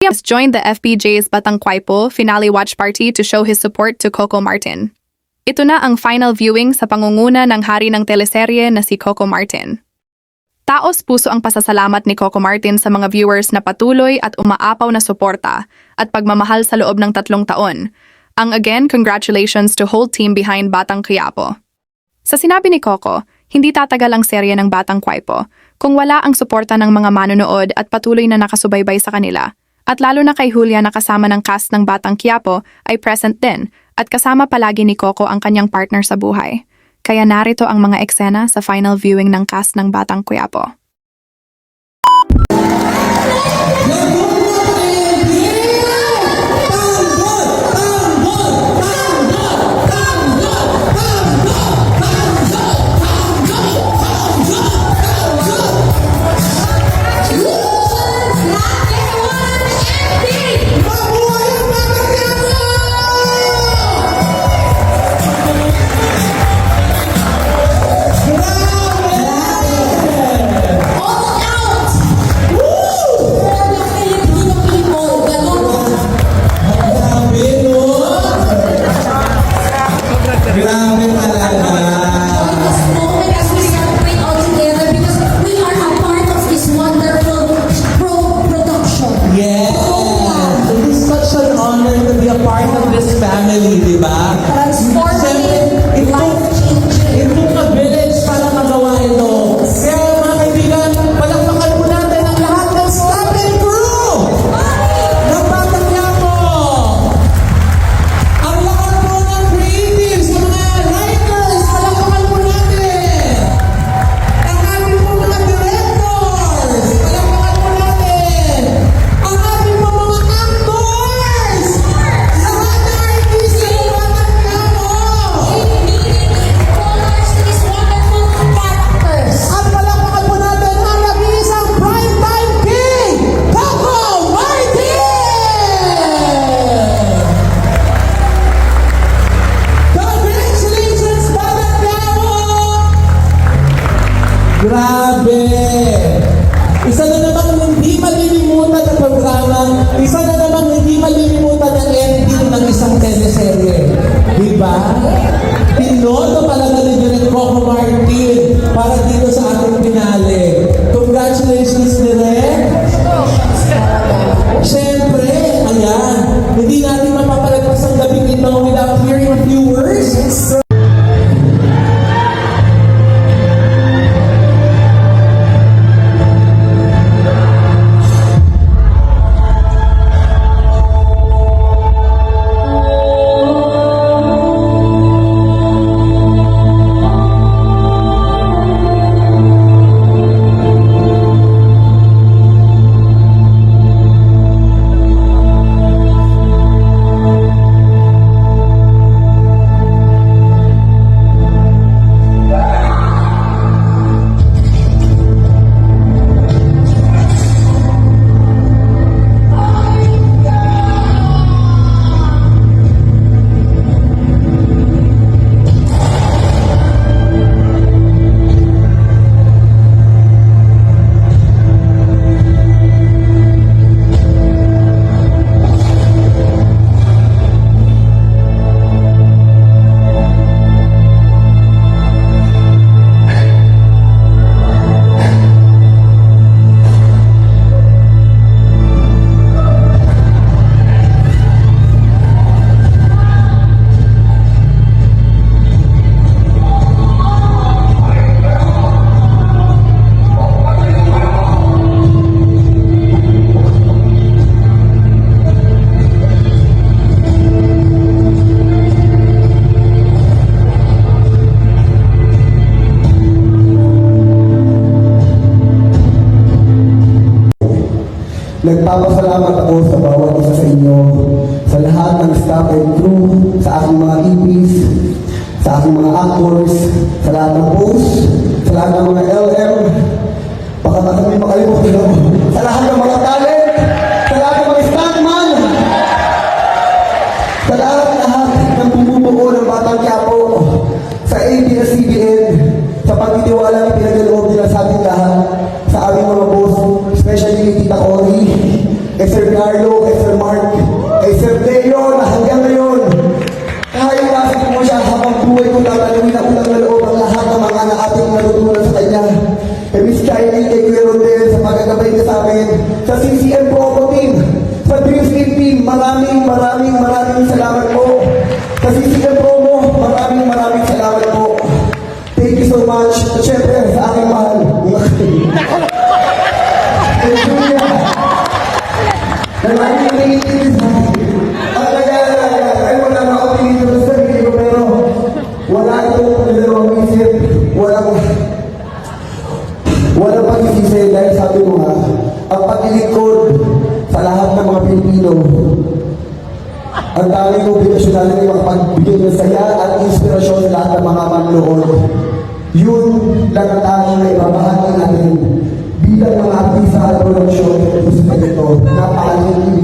has joined the FPJ's Batang Quiapo finale watch party to show his support to Coco Martin. Ito na ang final viewing sa pangunguna ng hari ng teleserye na si Coco Martin. Taos puso ang pasasalamat ni Coco Martin sa mga viewers na patuloy at umaapaw na suporta at pagmamahal sa loob ng 3 taon. Ang again, congratulations to whole team behind Batang Quiapo. Sa sinabi ni Coco, hindi tatagal ang serye ng Batang Quiapo kung wala ang suporta ng mga manonood at patuloy na nakasubaybay sa kanila. At lalo na kay Julia na kasama ng cast ng Batang Quiapo ay present din at kasama palagi ni Coco ang kanyang partner sa buhay. Kaya narito ang mga eksena sa final viewing ng cast ng Batang Quiapo. Part of this family, di ba? Transformative, life-changing. It took a village para magawa ito. Kaya mga kaibigan, palakpakan po natin ang lahat ng staff and crew ng Batang Quiapo. Ang lahat po ng creatives, ng mga writers, palakpakan po natin. Ang ating po mga directors, palakpakan po natin. Ang ating po mga actors, lahat ng artista ng Batang Quiapo. At palakpakan po natin ang nag-iisang primetime king, Coco Martin! Congratulations, Batang Quiapo! Grabe! Isa na namang hindi malilimutan na programa, isa na namang hindi malilimutan ang ending ng isang teleserye. Diba? Pinoto talaga ni Direk Coco Martin para dito sa ating finale. Congratulations, Direk! Siyempre, ayan, hindi natin mapapalagpas ang gabing ito without hearing a few words. Nagpapasalamat ako sa bawat isa sa inyo, sa lahat ng staff and crew, sa aking mga EPs, sa aking mga actors, sa lahat ng host, sa lahat ng mga LM, baka may makalimutan ako, sa lahat ng mga talent, sa lahat ng mga stuntman, sa lahat ng bumubuo ng Batang Quiapo, sa ABS-CBN, sa pagtitiwala na pinaglaloob nila sa ating lahat, sa aming mga boss, especially kay Tita Cory, kay Sir Carlo, Carlo, kay Sir Mark, kay Sir Leo, na hanggang ngayon, kahit nasa ko siya habang buhay ko tatanungin ako ng loob ang lahat ng mga na ating natutunan sa kanya. Kay Miss Kylie, kay Kuya Rodel, sa pagkagabay niya sa akin, sa CCM Promo Team, sa Dreams Team, maraming salamat po. Sa CCM Promo, maraming salamat po. Thank you so much. At syempre, sa aking mahal. Thank you, Julia. Nalaging nangingin sa akin. At kaya wala na ako pinito sa sarili ko, pero wala itong pagdalawang isip. Walang pag-isisi dahil sabi mo nga, ang paglilingkod sa lahat ng mga Pilipino, ang daming obligasyon natin ay makapagbigay ng saya at inspirasyon sa lahat ng mga manloob. Yun lang ang tanging na ibabahagi natin bilang mga artista at produksyon sa ito. Napakalaking